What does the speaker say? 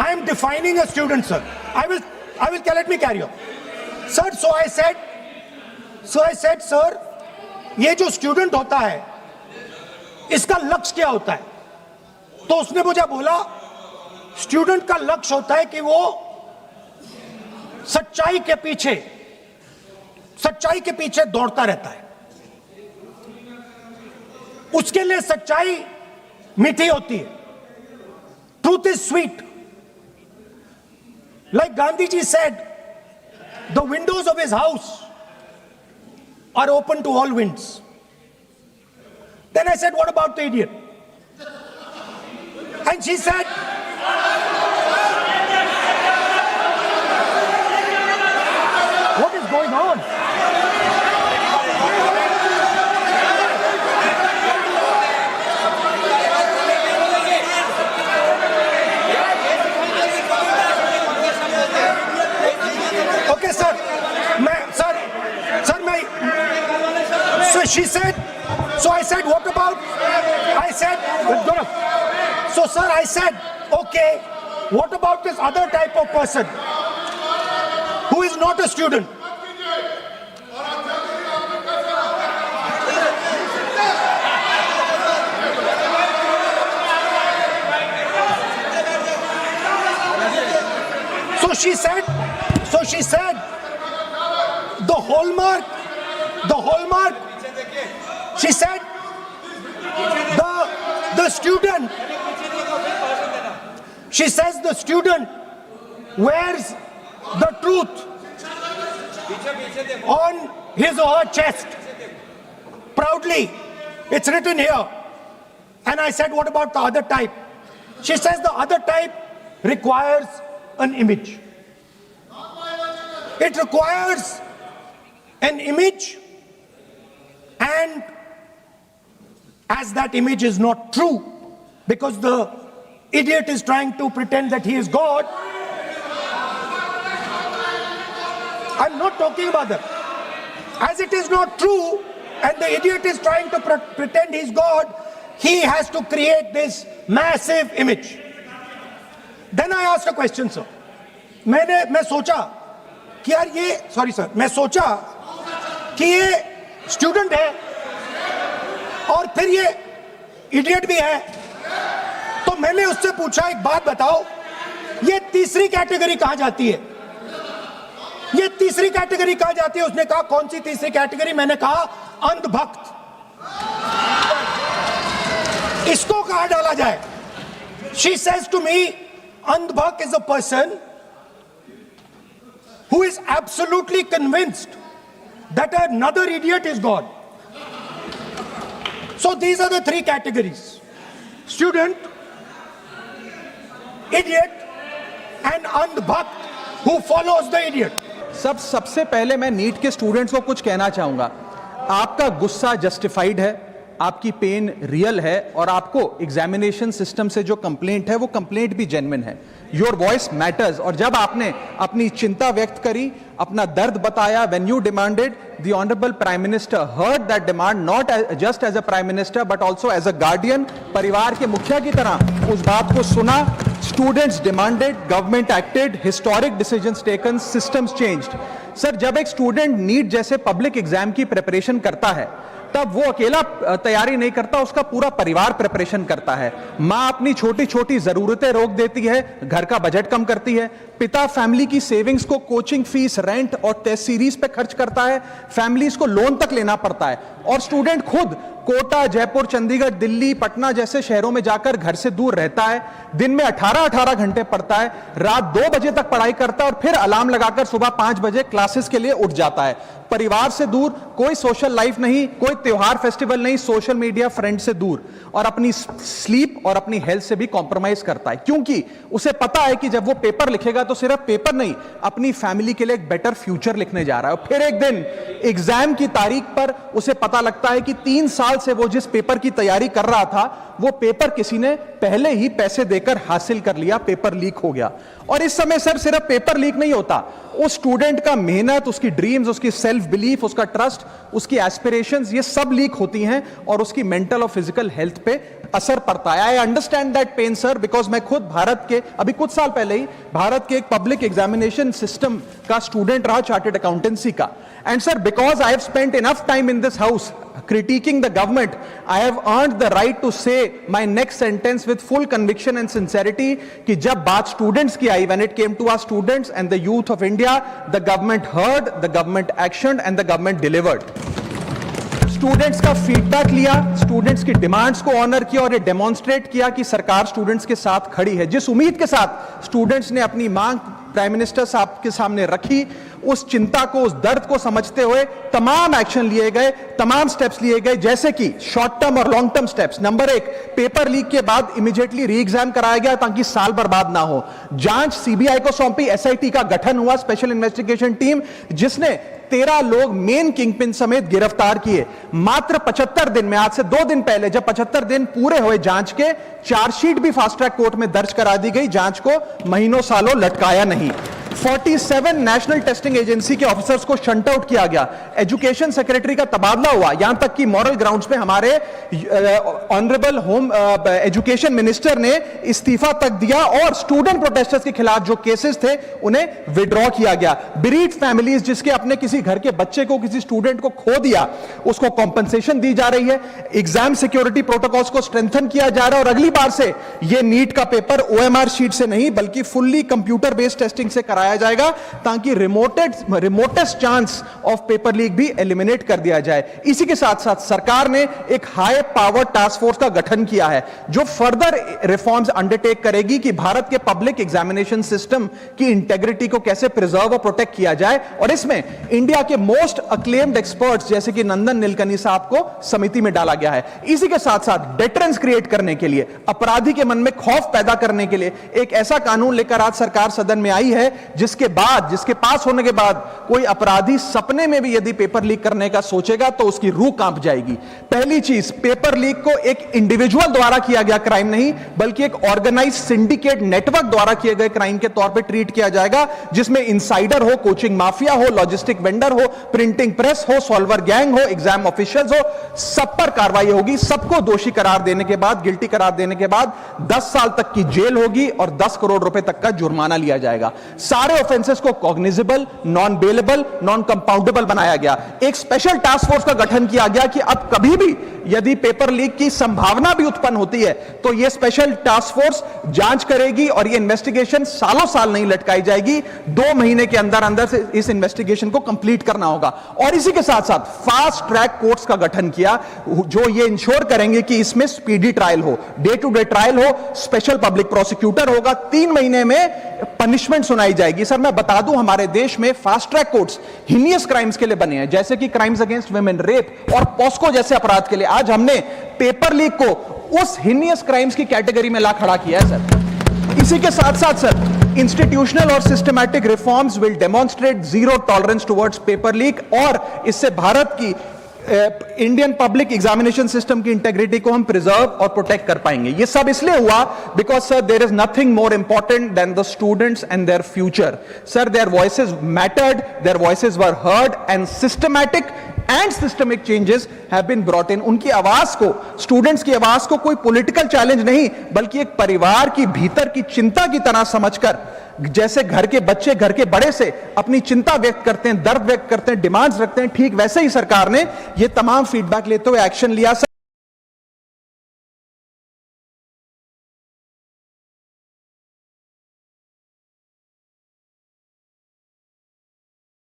I am defining a student, sir. I will, let me carry on. Sir, so I said, sir, ये जो student होता है, इसका लक्ष्य क्या होता है? तो उसने मुझे बोला, स्टूडेंट का लक्ष्य होता है कि वो सच्चाई के पीछे दौड़ता रहता है। उसके लिए सच्चाई मीठी होती है। Truth is sweet. Like Gandhiji said, the windows of his house are open to all winds. Then I said, what about the idiot? And she said, what is going on? Okay, sir. So she said, so I said, what about? I said, so sir, I said, okay, what about this other type of person who is not a student? So she said, the hallmark, she said, the student, she says the student wears the truth on his or her chest. Proudly, it's written here. And I said, what about the other type? She says the other type requires an image. It requires an image, and as that image is not true, because the idiot is trying to pretend that he is God. I'm not talking about that. As it is not true, and the idiot is trying to pretend he's God, he has to create this massive image. Then I asked a question, sir. मैं सोचा कि यार ये, sorry sir, मैं सोचा कि ये student है और फिर ये इडियट भी है, तो मैंने उससे पूछा, एक बात बताओ, ये तीसरी कैटेगरी कहां जाती है? ये तीसरी कैटेगरी कहां जाती है? उसने कहा, कौन सी तीसरी कैटेगरी? मैंने कहा, अंधभक्त। इसको कहां डाला जाए? She says to me, अंधभक्त is a person who is absolutely convinced that another idiot is God. So these are the three categories: student, idiot, and अंधभक्त who follows the idiot. सबसे पहले मैं नीट के स्टूडेंट्स को कुछ कहना चाहूंगा। आपका गुस्सा जस्टिफाइड है, आपकी पेन रियल है, और आपको एग्जामिनेशन सिस्टम से जो कंप्लेंट है वो कंप्लेंट भी जेन्युइन है। Your voice matters. और जब आपने अपनी चिंता व्यक्त करी, अपना दर्द बताया, when you demanded, the honourable prime minister heard that demand, not just as a prime minister but also as a guardian, परिवार के मुखिया की तरह उस बात को सुना। Students demanded, government acted, historic decisions taken, systems changed. Sir, जब एक स्टूडेंट नीट जैसे पब्लिक एग्जाम की प्रिपरेशन करता है, तब वो अकेला तैयारी नहीं करता, उसका पूरा परिवार प्रिपरेशन करता है। माँ अपनी छोटी छोटी जरूरतें रोक देती है, घर का बजट कम करती है, पिता फैमिली की सेविंग्स को कोचिंग फीस, रेंट और टेस्ट सीरीज पे खर्च करता है, फैमिलीज को लोन तक लेना पड़ता है, और स्टूडेंट खुद कोटा, जयपुर, चंडीगढ़, दिल्ली, पटना जैसे शहरों में जाकर घर से दूर रहता है, दिन में 18-18 घंटे पढ़ता है, रात 2 बजे तक पढ़ाई करता है और फिर अलार्म लगाकर सुबह 5 बजे क्लासेस के लिए उठ जाता है। परिवार से दूर, कोई सोशल लाइफ नहीं, कोई त्योहार फेस्टिवल नहीं, सोशल मीडिया, फ्रेंड से दूर, और अपनी स्लीप और अपनी हेल्थ से भी कॉम्प्रोमाइज करता है, क्योंकि उसे पता है कि जब वो पेपर लिखेगा तो सिर्फ पेपर नहीं, अपनी फैमिली के लिए एक बेटर फ्यूचर लिखने जा रहा है। और फिर एक दिन एग्जाम की तारीख पर उसे पता लगता है कि 3 साल साल से वो जिस पेपर की तैयारी कर रहा था, वो पेपर किसी ने पहले ही पैसे देकर हासिल कर लिया, पेपर लीक हो गया। और इस समय सर सिर्फ पेपर लीक नहीं होता, उस स्टूडेंट का मेहनत, उसकी ड्रीम्स, उसकी सेल्फ बिलीफ, उसका ट्रस्ट, उसकी एस्पिरेशंस, ये सब लीक होती हैं और उसकी मेंटल और फिजिकल हेल्थ पे असर पड़ता है। I understand that pain sir, because मैं खुद भारत के अभी कुछ साल पहले ही भारत के एक पब्लिक एग्जामिनेशन सिस्टम का स्टूडेंट रहा, चार्टर्ड अकाउंटेंसी का। And sir, because I have spent enough time in this house critiquing the government, I have earned the right to say my next sentence with full conviction and sincerity कि जब बात students की आई, when it came to our students and the youth of India, the government heard, the government actioned and the government delivered. Students का feedback लिया, students की demands को honour किया और ये डेमोन्स्ट्रेट किया कि सरकार स्टूडेंट्स के साथ खड़ी है। जिस उम्मीद के साथ स्टूडेंट्स ने अपनी मांग प्राइम मिनिस्टर साहब के सामने रखी, उस चिंता को, उस दर्द को समझते हुए तमाम एक्शन लिए गए, तमाम स्टेप्स लिए गए, जैसे कि शॉर्ट टर्म और long term steps. Number 1, paper leak के बाद इमीडिएटली री एग्जाम कराया गया ताकि साल बर्बाद ना हो। जांच सीबीआई को सौंपी, एसआईटी का गठन हुआ, स्पेशल इन्वेस्टिगेशन टीम, जिसने 13 लोग मेन किंगपिन समेत गिरफ्तार किए। मात्र 75 दिन में, आज से 2 दिन पहले जब 75 दिन पूरे हुए जांच के, चार्जशीट भी फास्ट ट्रैक कोर्ट में दर्ज करा दी गई, जांच को महीनों सालों लटकाया नहीं। 47 नेशनल टेस्टिंग एजेंसी के ऑफिसर्स को शंट आउट किया गया, एजुकेशन सेक्रेटरी का तबादला हुआ, यहां तक कि मॉरल ग्राउंड्स पे हमारे ऑनरेबल होम एजुकेशन मिनिस्टर ने इस्तीफा तक दिया और स्टूडेंट प्रोटेस्टर्स के खिलाफ जो केसेस थे उन्हें विड्रॉ किया गया। बेरीड फैमिलीज जिसके अपने किसी घर के बच्चे को, किसी स्टूडेंट को खो दिया, उसको कॉम्पनसेशन दी जा रही है। एग्जाम सिक्योरिटी प्रोटोकॉल्स को स्ट्रेंथन किया जा रहा है और अगली बार से यह नीट का पेपर ओएमआर शीट से नहीं बल्कि फुल्ली कंप्यूटर बेस्ड टेस्टिंग से कराया जाएगा ताकि remotest chance of paper leak भी एलिमिनेट कर दिया जाए। इसी के साथ साथ सरकार ने एक हाई पावर टास्क फोर्स का गठन किया है जो फर्दर रिफॉर्म्स अंडरटेक करेगी कि भारत के पब्लिक एग्जामिनेशन सिस्टम की इंटेग्रिटी को कैसे प्रिजर्व और प्रोटेक्ट किया जाए। और इसमें इंडिया के मोस्ट अक्लेम्ड एक्सपर्ट्स जैसे कि नंदन नीलकनी साहब को समिति में डाला गया है। इसी के साथ साथ डेटरेंस क्रिएट करने के लिए, अपराधी के मन में खौफ पैदा करने के लिए एक ऐसा कानून लेकर आज सरकार सदन में आई है जिसके पास होने के बाद कोई अपराधी सपने में भी यदि पेपर लीक करने का सोचेगा तो उसकी रूह कांप जाएगी। पहली चीज, पेपर लीक को एक इंडिविजुअल द्वारा किया गया क्राइम नहीं बल्कि एक ऑर्गेनाइज्ड सिंडिकेट नेटवर्क द्वारा किए गए क्राइम के तौर पे ट्रीट किया जाएगा, जिसमें इनसाइडर हो, कोचिंग माफिया हो, लॉजिस्टिक वेंडर हो, प्रिंटिंग प्रेस हो, सॉल्वर गैंग हो, एग्जाम ऑफिशियल्स हो, सब पर कार्रवाई होगी। सबको दोषी करार देने के बाद, गिल्टी करार देने के बाद 10 साल तक की जेल होगी और 10 करोड़ रुपए तक का जुर्माना लिया जाएगा। सारे ऑफेंसेस को cognizable, non bailable, non compoundable बनाया गया। एक स्पेशल टास्क फोर्स का गठन किया गया कि अब कभी भी यदि पेपर लीक की संभावना भी उत्पन्न होती है तो यह स्पेशल टास्क फोर्स जांच करेगी और यह इन्वेस्टिगेशन सालों साल नहीं लटकाई जाएगी। 2 महीने के अंदर अंदर से इस इन्वेस्टिगेशन को कंप्लीट करना होगा। और इसी के साथ साथ फास्ट ट्रैक कोर्ट्स का गठन किया जो यह इंश्योर करेंगे कि इसमें स्पीडी ट्रायल हो, डे टू डे ट्रायल हो, स्पेशल पब्लिक प्रोसिक्यूटर होगा, 3 महीने में पनिशमेंट सुनाई जाएगी। सर मैं बता दूं, हमारे देश में fast track courts heinous crimes के लिए बने हैं, जैसे कि क्राइम्स अगेंस्ट वुमेन, रेप और पॉस्को जैसे अपराध के लिए। आज हमने पेपर लीक को उस हिनियस क्राइम्स की कैटेगरी में ला खड़ा किया है सर। इसी के साथ साथ सर, इंस्टीट्यूशनल और systematic reforms will demonstrate zero tolerance towards paper leak और इससे भारत की इंडियन पब्लिक एग्जामिनेशन सिस्टम की इंटेग्रिटी को हम प्रिजर्व और प्रोटेक्ट कर पाएंगे। ये सब इसलिए हुआ because sir there is nothing more important than the students and their future. Sir their voices mattered, their voices were heard and systematic and systemic changes have been brought in. उनकी आवाज को, students की आवाज को कोई political challenge नहीं बल्कि एक परिवार की भीतर की चिंता की तरह समझकर, जैसे घर के बच्चे घर के बड़े से अपनी चिंता व्यक्त करते हैं, दर्द व्यक्त करते हैं, डिमांड्स रखते हैं, ठीक वैसे ही सरकार ने यह तमाम फीडबैक लेते हुए एक्शन लिया।